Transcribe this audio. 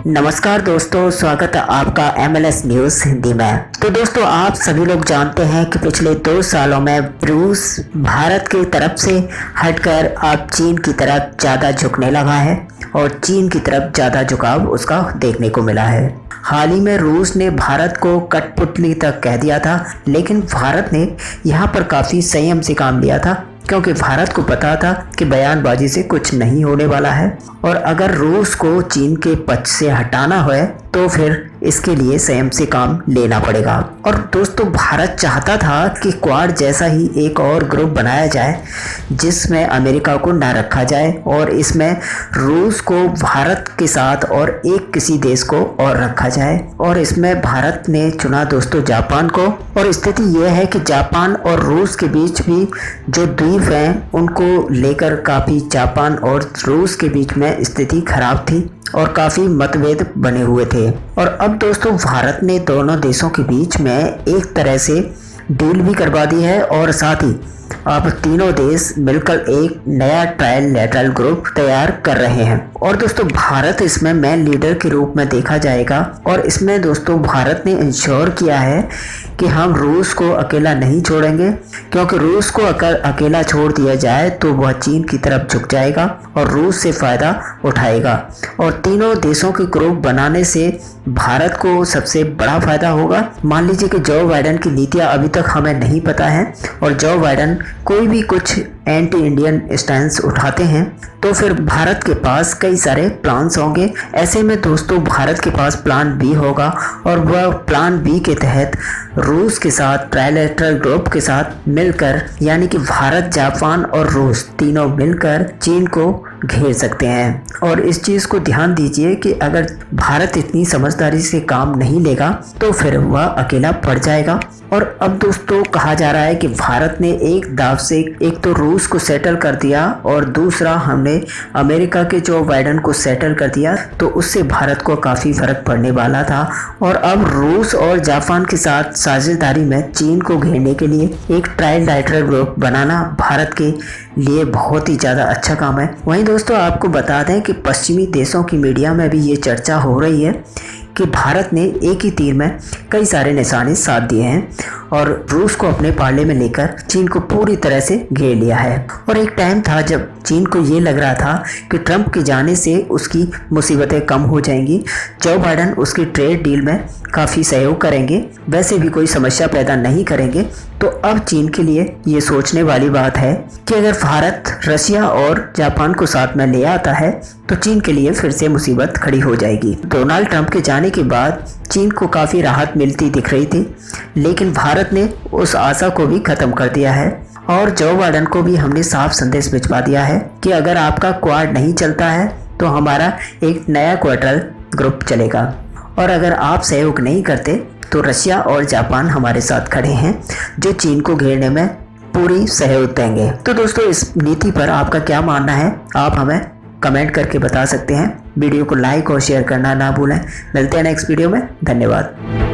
नमस्कार दोस्तों, स्वागत है आपका MLS न्यूज़ हिंदी में। तो दोस्तों, आप सभी लोग जानते हैं कि पिछले 2 सालों में रूस भारत की तरफ से हटकर अब चीन की तरफ ज़्यादा झुकने लगा है और चीन की तरफ ज़्यादा झुकाव उसका देखने को मिला है। हाल ही में रूस ने भारत को कठपुतली तक कह दिया था, लेकिन भारत ने यहाँ पर काफ़ी संयम से काम लिया था, क्योंकि भारत को पता था कि बयानबाजी से कुछ नहीं होने वाला है और अगर रूस को चीन के पक्ष से हटाना है तो फिर इसके लिए संयम से काम लेना पड़ेगा। और दोस्तों, भारत चाहता था कि क्वाड जैसा ही एक और ग्रुप बनाया जाए जिसमें अमेरिका को ना रखा जाए और इसमें रूस को भारत के साथ और एक किसी देश को और रखा जाए। और इसमें भारत ने चुना दोस्तों जापान को। और स्थिति यह है कि जापान और रूस के बीच भी जो द्वीप हैं उनको लेकर काफ़ी जापान और रूस के बीच में स्थिति खराब थी और काफ़ी मतभेद बने हुए थे। और अब दोस्तों, भारत ने दोनों देशों के बीच में एक तरह से डील भी करवा दी है और साथ ही अब तीनों देश मिलकर एक नया ट्रायलैटरल ग्रुप तैयार कर रहे हैं। और दोस्तों, भारत इसमें मेन लीडर के रूप में देखा जाएगा और इसमें दोस्तों भारत ने इंश्योर किया है कि हम रूस को अकेला नहीं छोड़ेंगे, क्योंकि रूस को अकेला छोड़ दिया जाए तो वह चीन की तरफ झुक जाएगा और रूस से फ़ायदा उठाएगा। और तीनों देशों के ग्रुप बनाने से भारत को सबसे बड़ा फ़ायदा होगा। मान लीजिए कि जो बाइडेन की नीतियाँ अभी तक हमें नहीं पता है और जो बाइडेन कोई भी कुछ एंटी इंडियन स्टैंस उठाते हैं तो फिर भारत के पास कई सारे प्लान्स होंगे। ऐसे में दोस्तों भारत के पास प्लान बी होगा और वह प्लान बी के तहत रूस के साथ ट्रायलैटरल ग्रुप के साथ मिलकर, यानी कि भारत, जापान और रूस तीनों मिलकर चीन को घेर सकते हैं। और इस चीज़ को ध्यान दीजिए कि अगर भारत इतनी समझदारी से काम नहीं लेगा तो फिर वह अकेला पड़ जाएगा। और अब दोस्तों कहा जा रहा है कि भारत ने एक दाव से एक तो रूस को सेटल कर दिया और दूसरा हमने अमेरिका के जो बाइडेन को सेटल कर दिया, तो उससे भारत को काफ़ी फर्क पड़ने वाला था। और अब रूस और जापान के साथ साझेदारी में चीन को घेरने के लिए एक ट्रायलैटरल ग्रुप बनाना भारत के लिए बहुत ही ज़्यादा अच्छा काम है। वहीं दोस्तों आपको बता दें कि पश्चिमी देशों की मीडिया में भी ये चर्चा हो रही है कि भारत ने एक ही तीर में कई सारे निशाने साध दिए हैं और रूस को अपने पाले में लेकर चीन को पूरी तरह से घेर लिया है। और एक टाइम था जब चीन को ये लग रहा था कि ट्रंप के जाने से उसकी मुसीबतें कम हो जाएंगी, जो बाइडेन उसकी ट्रेड डील में काफ़ी सहयोग करेंगे, वैसे भी कोई समस्या पैदा नहीं करेंगे। तो अब चीन के लिए ये सोचने वाली बात है कि अगर भारत रशिया और जापान को साथ में ले आता है तो चीन के लिए फिर से मुसीबत खड़ी हो जाएगी। डोनाल्ड ट्रंप के जाने के बाद चीन को काफ़ी राहत मिलती दिख रही थी, लेकिन भारत ने उस आशा को भी ख़त्म कर दिया है और जो बाइडेन को भी हमने साफ संदेश भिजवा दिया है कि अगर आपका क्वाड नहीं चलता है तो हमारा एक नया क्वाड्रल ग्रुप चलेगा और अगर आप सहयोग नहीं करते तो रशिया और जापान हमारे साथ खड़े हैं जो चीन को घेरने में पूरी सहयोग देंगे। तो दोस्तों, इस नीति पर आपका क्या मानना है, आप हमें कमेंट करके बता सकते हैं। वीडियो को लाइक और शेयर करना ना भूलें। मिलते हैं नेक्स्ट वीडियो में। धन्यवाद।